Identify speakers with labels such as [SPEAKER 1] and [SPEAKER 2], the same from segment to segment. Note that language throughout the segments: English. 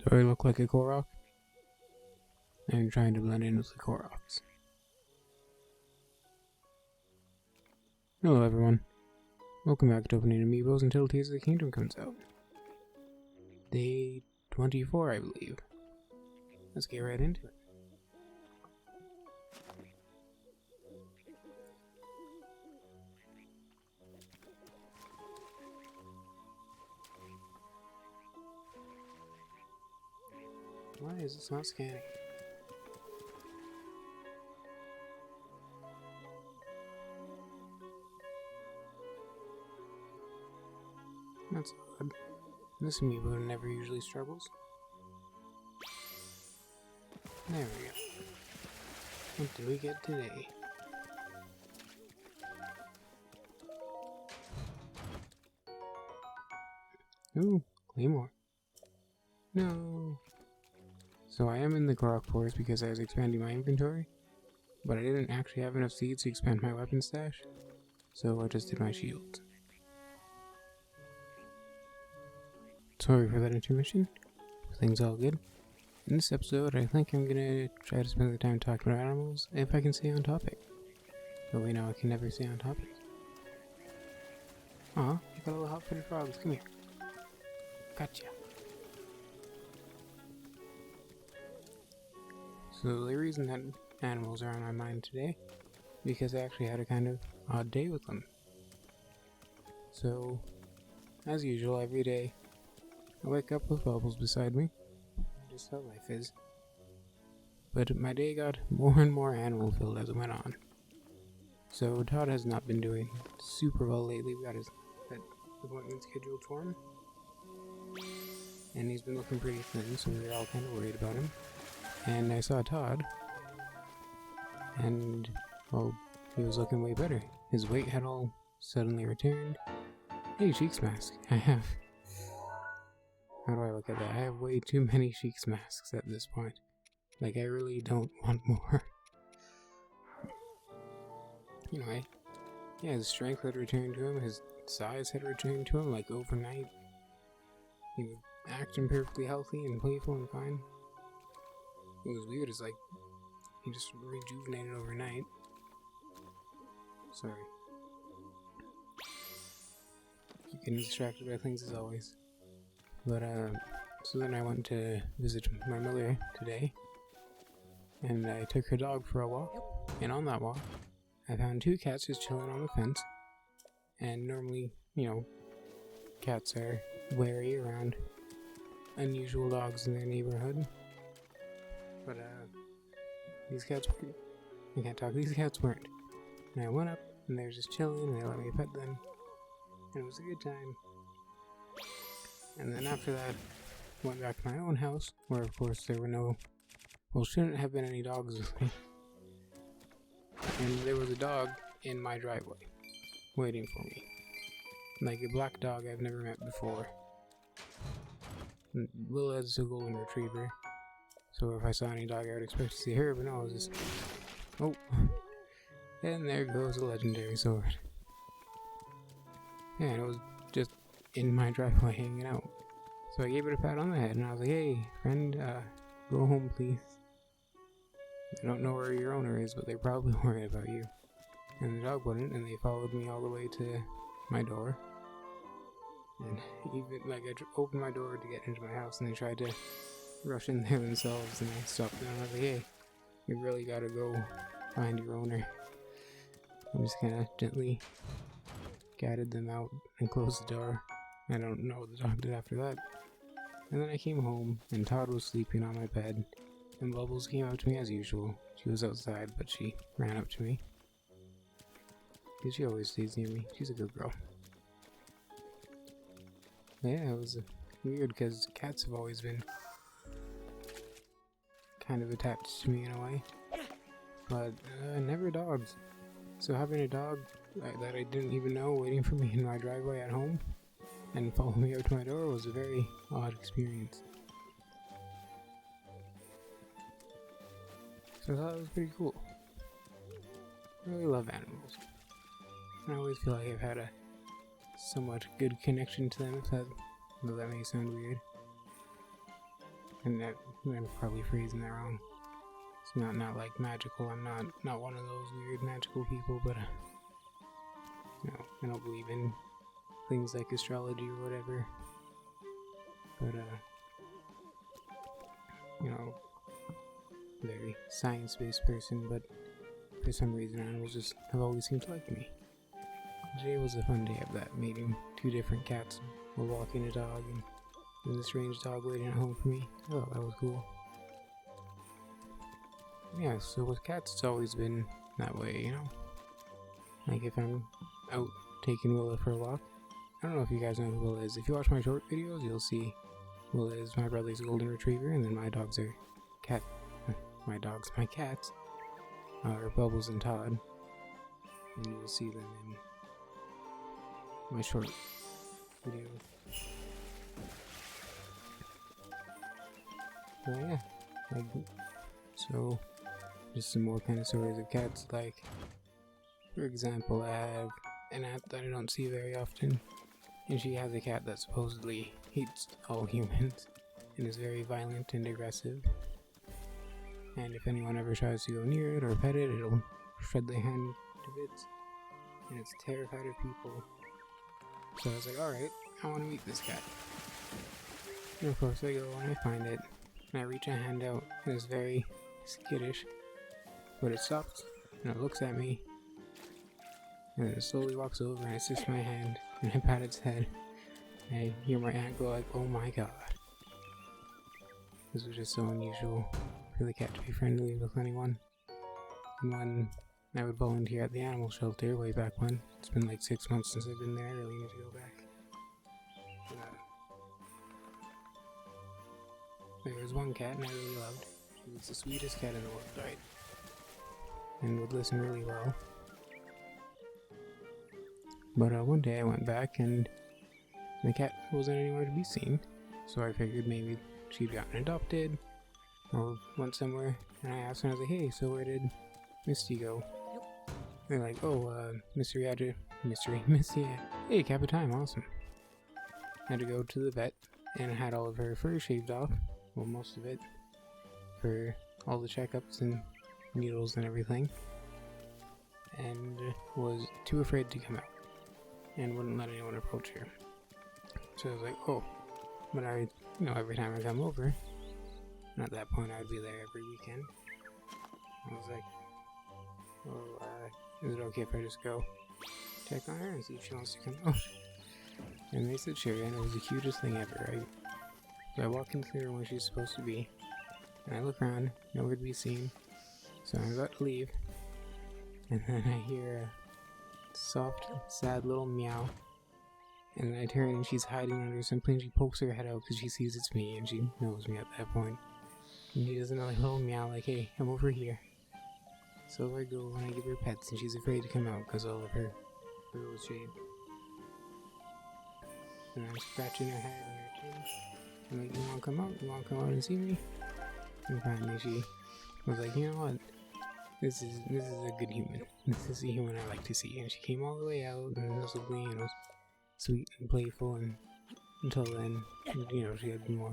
[SPEAKER 1] Do I look like a Korok? I'm trying to blend in with the Koroks. Hello everyone. Welcome back to opening Amiibos until Tears of the Kingdom comes out. Day 24, I believe. Let's get right into it. Why is this not scanning? That's odd. This Amiibo never usually struggles. There we go. What did we get today? Ooh, Claymore. No. So I am in the Korok Forest because I was expanding my inventory, but I didn't actually have enough seeds to expand my weapon stash, so I just did my shield. Sorry for that intermission. Everything's all good. In this episode, I think I'm gonna try to spend the time talking about animals if I can stay on topic. But we know I can never stay on topic. Aw, you got little hot-footed frogs. Come here. Gotcha. So the reason that animals are on my mind today, because I actually had a kind of odd day with them. So, as usual, every day, I wake up with Bubbles beside me. Just how life is. But my day got more and more animal filled as it went on. So Todd has not been doing super well lately. We got his appointment scheduled for him. And he's been looking pretty thin, so we were all kind of worried about him. And I saw Todd, and, well, he was looking way better. His weight had all suddenly returned. Hey, Sheik's mask. I have... How do I look at that? I have way too many Sheik's masks at this point. Like, I really don't want more. Anyway, yeah, his strength had returned to him, his size had returned to him, like, overnight. He was acting perfectly healthy and playful and fine. It was weird, it's like, he just rejuvenated overnight. Sorry. Keep getting distracted by things as always. But, so then I went to visit my mother today, and I took her dog for a walk, and on that walk, I found two cats just chilling on the fence, and normally, you know, cats are wary around unusual dogs in their neighborhood, but, these cats weren't. I can't talk, these cats weren't. And I went up, and they were just chilling, and they let me pet them, and it was a good time. And then after that, went back to my own house, where of course there were no, well, shouldn't have been any dogs with me. And there was a dog in my driveway, waiting for me. Like a black dog I've never met before. Lila's a golden retriever, so if I saw any dog I would expect to see her, but no, it was just, oh, and there goes a legendary sword. Yeah, and it was just in my driveway hanging out. So I gave it a pat on the head and I was like, hey, friend, go home please. I don't know where your owner is, but they're probably worried about you. And the dog wouldn't, and they followed me all the way to my door. And even, like, I opened my door to get into my house and they tried to rush in there themselves, and I stopped them and I was like, hey, you really gotta go find your owner. I just kinda gently guided them out and closed the door. I don't know what the dog did after that. And then I came home, and Todd was sleeping on my bed, and Bubbles came up to me as usual. She was outside, but she ran up to me. Because she always stays near me. She's a good girl. Yeah, it was weird, because cats have always been kind of attached to me in a way. But never dogs. So having a dog that I didn't even know waiting for me in my driveway at home and follow me out to my door was a very odd experience. So I thought it was pretty cool. I really love animals. I always feel like I've had a somewhat good connection to them, if that may sound weird. and I'm probably phrasing that wrong. It's not like magical. I'm not one of those weird magical people, but I don't believe in things like astrology or whatever. But very science-based person. But for some reason, animals just have always seemed to like me. Today was a fun day of that, meeting 2 different cats while walking a dog, and the strange dog waiting at home for me. I thought that was cool. Yeah, so with cats, it's always been that way, Like if I'm out taking Willa for a walk, I don't know if you guys know who Willa is. If you watch my short videos, you'll see Willa is my brother's golden retriever, and then my dogs are my cats are Bubbles and Todd, and you'll see them in my short video. But yeah, so just some more kind of stories of cats. Like, for example, I have an aunt that I don't see very often, and she has a cat that supposedly hates all humans and is very violent and aggressive. And if anyone ever tries to go near it or pet it, it'll shred their hand to bits, and it's terrified of people. So I was like, alright, I want to meet this cat. And of course I go and I find it, and I reach a hand out, and it's very skittish, but it stops, and it looks at me, and then it slowly walks over, and it sits my hand, and I pat its head, and I hear my aunt go like, oh my god. This was just so unusual for the cat to be friendly with anyone. And when I would volunteer at the animal shelter way back when, it's been like 6 months since I've been there, I really need to go back. There was one cat and I really loved. She was the sweetest cat in the world, right? And would listen really well. But one day I went back and the cat wasn't anywhere to be seen. So I figured maybe she'd gotten adopted or went somewhere. And I asked her, I was like, hey, so where did Misty go? They're like, oh, Misty, hey, cap of time, awesome. I had to go to the vet and I had all of her fur shaved off. Well, most of it, for all the checkups and needles and everything, and was too afraid to come out, and wouldn't let anyone approach her. So I was like, oh, but every time I come over, and at that point I'd be there every weekend, I was like, oh, is it okay if I just go check on her and see if she wants to come out? And they said sure, and it was the cutest thing ever, right? So I walk into the room where she's supposed to be, and I look around, nowhere to be seen, so I'm about to leave, and then I hear a soft, sad little meow, and then I turn and she's hiding under something, and she pokes her head out because she sees it's me, and she knows me at that point, and she does another little meow like, hey, I'm over here. So I go and I give her pets, and she's afraid to come out because all of her fur was shaved. And I'm scratching her head and her chin. I'm like, you wanna come out? You wanna come out and see me? And finally she was like, you know what? This is a good human. This is a human I like to see. And she came all the way out and nuzzled me and was sweet and playful, and until then, she had been more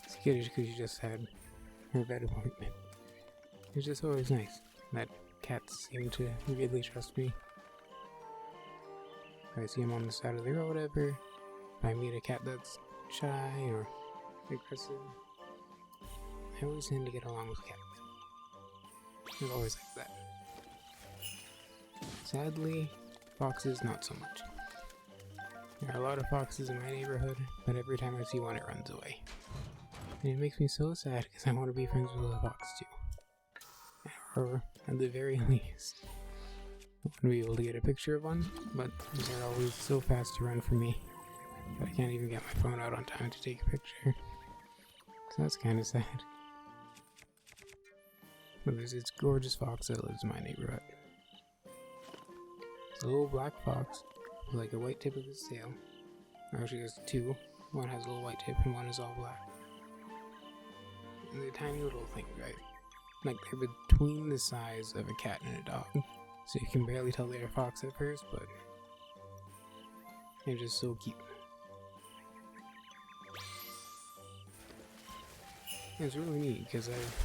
[SPEAKER 1] skittish because she just had her vet appointment. It's just always nice that cats seem to really trust me. If I see them on the side of the road ever, if I meet a cat that's shy or aggressive, I always tend to get along with cats. It's always like that. Sadly, foxes not so much. There are a lot of foxes in my neighborhood, but every time I see one it runs away. And it makes me so sad because I want to be friends with a fox too. Or at the very least, I want to be able to get a picture of one, but they're always so fast to run from me that I can't even get my phone out on time to take a picture. So that's kind of sad. But there's this gorgeous fox that lives in my neighborhood. It's a little black fox with like a white tip of its tail. Or actually there's 2. One has a little white tip and one is all black. And they're tiny little things, right? Like they're between the size of a cat and a dog. So you can barely tell they're a fox at first, but they're just so cute. It's really neat because I've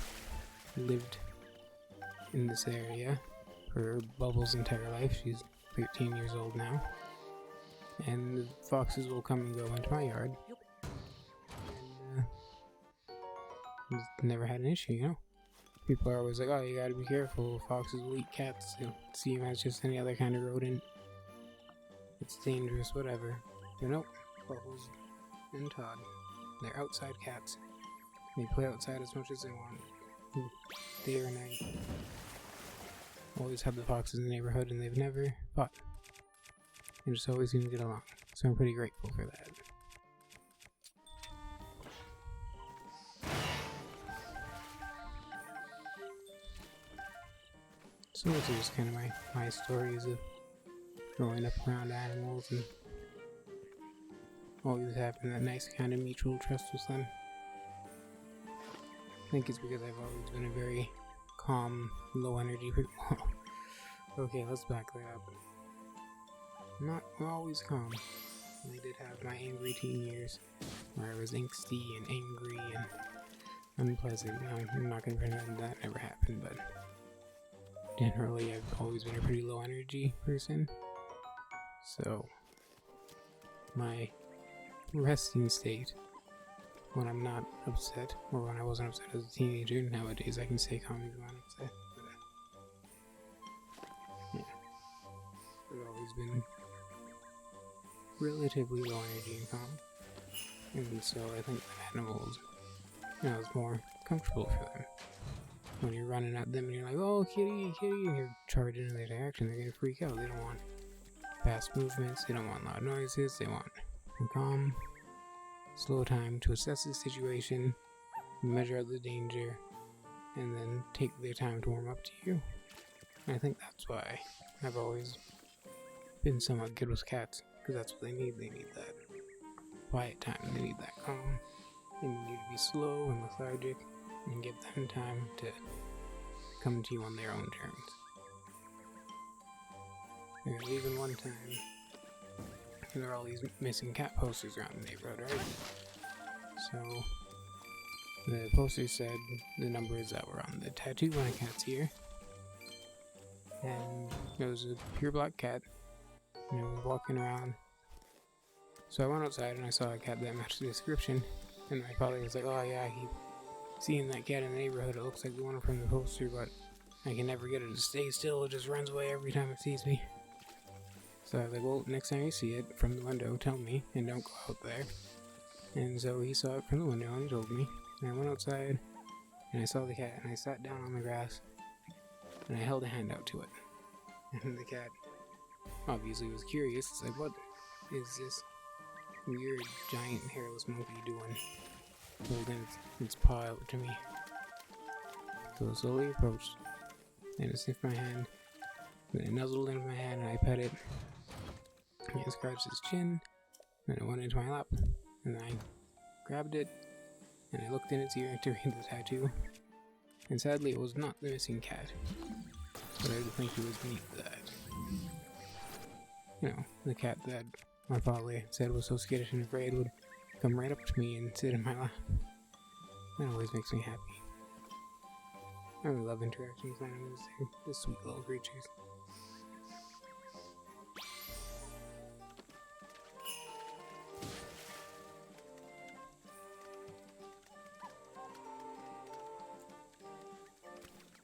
[SPEAKER 1] lived in this area for Bubbles' entire life. She's 13 years old now. And the foxes will come and go into my yard. And never had an issue, you know? People are always like, oh, you gotta be careful, foxes will eat cats. They'll see them as just any other kind of rodent. It's dangerous, whatever. But nope, Bubbles and Todd, they're outside cats. They play outside as much as they want, day or night. Always have the foxes in the neighborhood, and they've never fought. They just always seem to get along, so I'm pretty grateful for that. So those are just kind of my stories of growing up around animals and always having that nice kind of mutual trust with them. I think it's because I've always been a very calm, low energy person. Okay, let's back that up. Not always calm. I did have my angry teen years where I was angsty and angry and unpleasant. No, I'm not going to pretend that never happened, but generally I've always been a pretty low energy person. So my resting state when I'm not upset, or when I wasn't upset as a teenager, nowadays I can stay calm even when I'm upset. But, yeah, I've always been relatively low energy and calm, and so I think that animals, it's more comfortable for them. When you're running at them and you're like, oh, kitty, kitty, and you're charging in their direction, they're gonna freak out. They don't want fast movements, they don't want loud noises, they want a calm, slow time to assess the situation, measure out the danger, and then take their time to warm up to you. And I think that's why I've always been somewhat good with cats, because that's what they need. They need that quiet time, they need that calm, and you need to be slow and lethargic, and give them time to come to you on their own terms. Because even one time, there are all these missing cat posters around the neighborhood, right? So, the poster said the numbers that were on the tattoo on a cat's ear. And it was a pure black cat, and it was walking around. So I went outside and I saw a cat that matched the description, and my father was like, oh yeah, I keep seeing that cat in the neighborhood, it looks like the one from the poster, but I can never get it to stay still, it just runs away every time it sees me. So I was like, well, next time you see it from the window, tell me, and don't go out there. And so he saw it from the window and he told me, and I went outside, and I saw the cat, and I sat down on the grass, and I held a hand out to it. And the cat obviously was curious. It's like, what is this weird giant hairless monkey doing? Holding its paw out to me. So it slowly approached, and it sniffed my hand, then it nuzzled into my hand, and I pet it, and it scratched its chin, then it went into my lap, and then I grabbed it, and I looked in its ear to read the tattoo, and sadly it was not the missing cat, but I did think it was neat that, the cat that my father said was so skittish and afraid would come right up to me and sit in my lap. That always makes me happy. I really love interactions with animals. They're just sweet little creatures.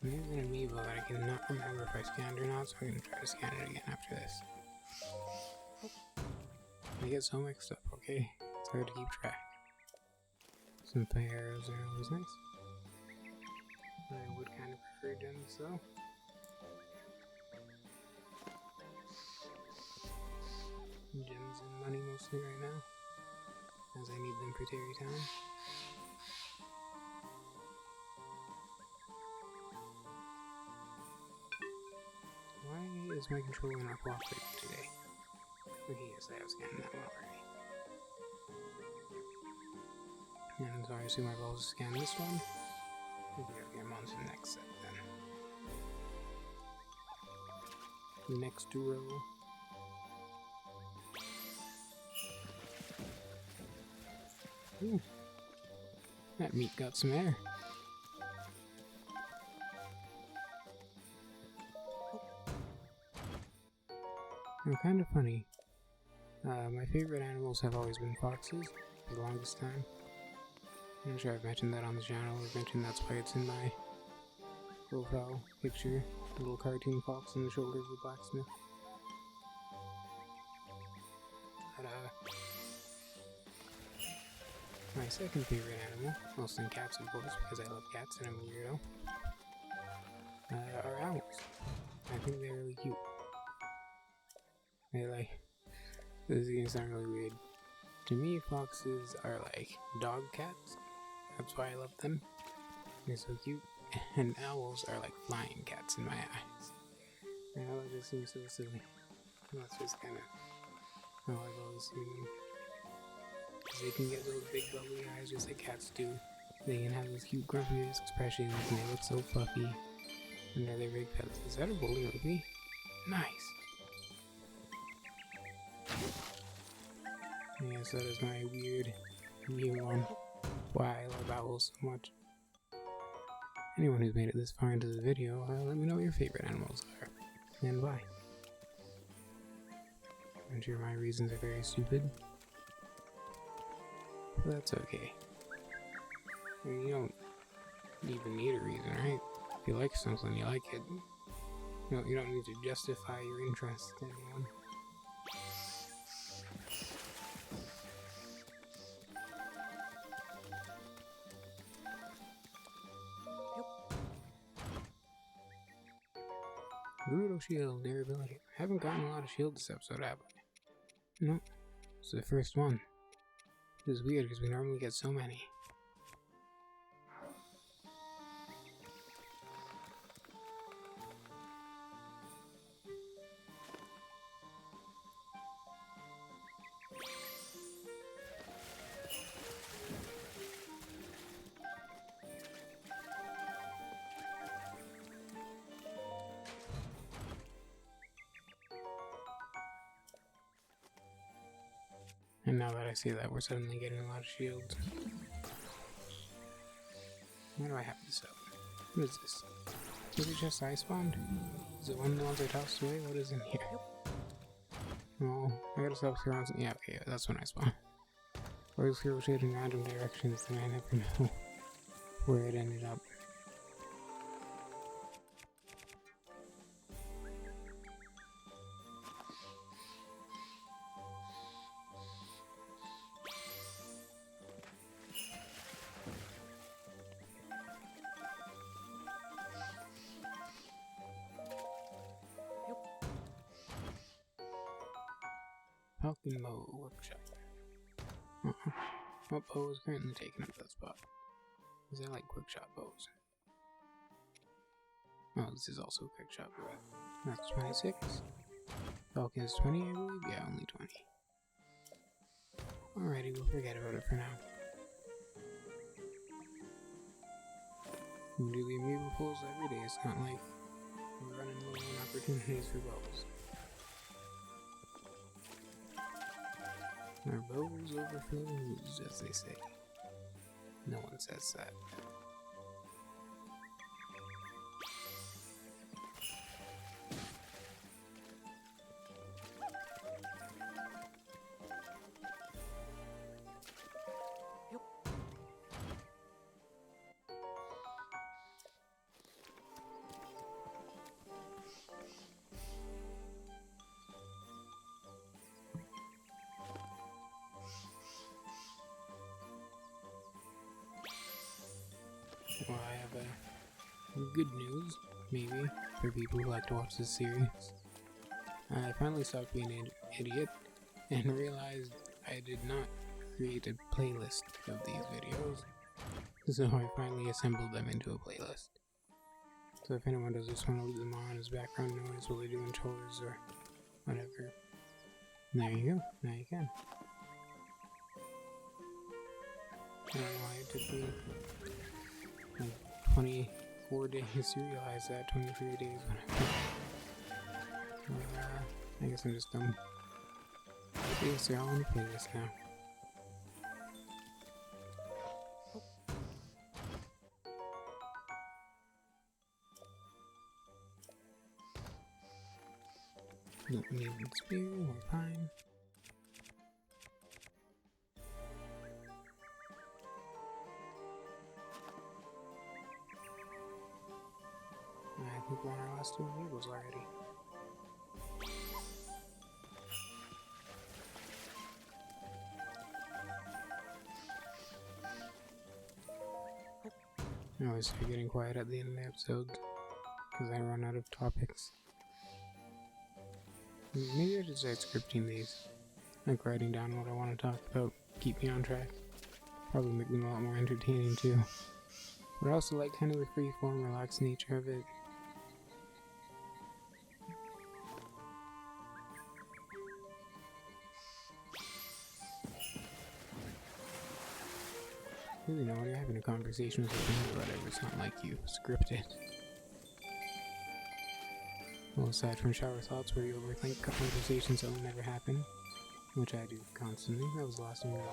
[SPEAKER 1] There's an Amiibo that I cannot remember if I scanned or not, so I'm going to try to scan it again after this. I get so mixed up, okay? It's hard to keep track. Some arrows are always nice. I would kind of prefer gems though. Gems and money mostly right now, as I need them for Terry Town. Why is my controller not cooperating today? Okay, yes, I have scanned that one already. And so I assume I've also scanned this one. Okay, I'm on to the next set then. Next row. Ooh. That meat got some air. They're kind of funny. My favorite animals have always been foxes for the longest time. I'm not sure I've mentioned that on the channel. I've mentioned that's why it's in my profile picture. A little cartoon fox on the shoulder of the blacksmith. But, my second favorite animal, also than cats of course, because I love cats and I'm a weirdo, are owls. I think they're really cute. This is gonna sound really weird. To me, foxes are like dog cats. That's why I love them. They're so cute. And owls are like flying cats in my eyes. I know that just seems so silly. That's just kind of how I've always seen them. Because they can get those big bubbly eyes just like cats do. They can have those cute grumpy expressions and they look so fluffy under their big feathers. Is that a bowling movie? Nice! Yes, that is my weird view on why I love owls so much. Anyone who's made it this far into the video, let me know what your favorite animals are, and why. I'm sure my reasons are very stupid, but that's okay. I mean, you don't even need a reason, right? If you like something, you like it. You don't need to justify your interest to anyone. Brutal shield, durability. I haven't gotten a lot of shield this episode, have I? Nope. It's the first one. This is weird because we normally get so many. And now that I see that, we're suddenly getting a lot of shields. Why do I have this up? What is this? Is it just I spawned? Is it one of the ones I tossed away? What is in here? Oh, I gotta stop throwing some. Yeah, okay, that's when I spawn. Or just rotate in random directions and I never know where it ended up. Falcon Bow Workshop. What bow is currently taking up that spot? Because I like quick shot bows. Oh, this is also quick shot bow. That's 26. Falcon is 20, I believe? Yeah, only 20. Alrighty, we'll forget about it for now. We do the Amiibo pulls every day. It's not like we're running low on opportunities for bows. Our bows overflows, as they say. No one says that. Well, I have good news, maybe, for people who like to watch this series. I finally stopped being an idiot and realized I did not create a playlist of these videos, so I finally assembled them into a playlist. So if anyone does just want to leave them on as background noise while they're doing chores or whatever, there you go, now you can. I don't know why it took me like 24 days to realize that, 23 days, whatever. I guess I'm just dumb. I guess they're all in the playlist now. Don't need the spear, we're fine. I think we're on our last two Amiibos already. I always start getting quiet at the end of the episode because I run out of topics. Maybe I should start scripting these, like writing down what I want to talk about, keep me on track. Probably make them a lot more entertaining too. But I also like kind of the free-form, relaxed nature of it. Really, no, when you're having a conversation with a friend or whatever, it's not like you script it. Well, aside from shower thoughts where you overthink conversations that will never happen, which I do constantly. That was the last Amiibo, by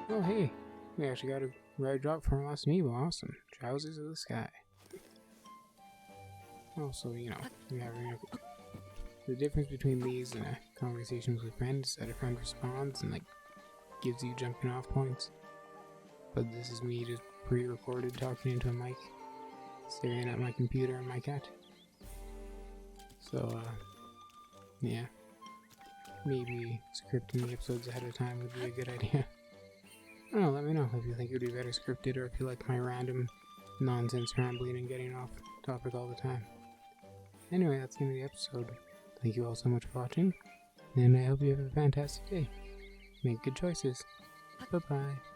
[SPEAKER 1] the way. Oh, hey! We actually got a rare drop from our last Amiibo. Awesome. Trousers of the Sky. Also, you know, we have the difference between these and conversations with friends is that a friend responds and, like, gives you jumping off points. But this is me just pre-recorded talking into a mic, staring at my computer and my cat. So, yeah. Maybe scripting the episodes ahead of time would be a good idea. I don't know, let me know if you think it would be better scripted or if you like my random nonsense rambling and getting off topic all the time. Anyway, that's the end of the episode. Thank you all so much for watching, and I hope you have a fantastic day. Make good choices. Bye-bye.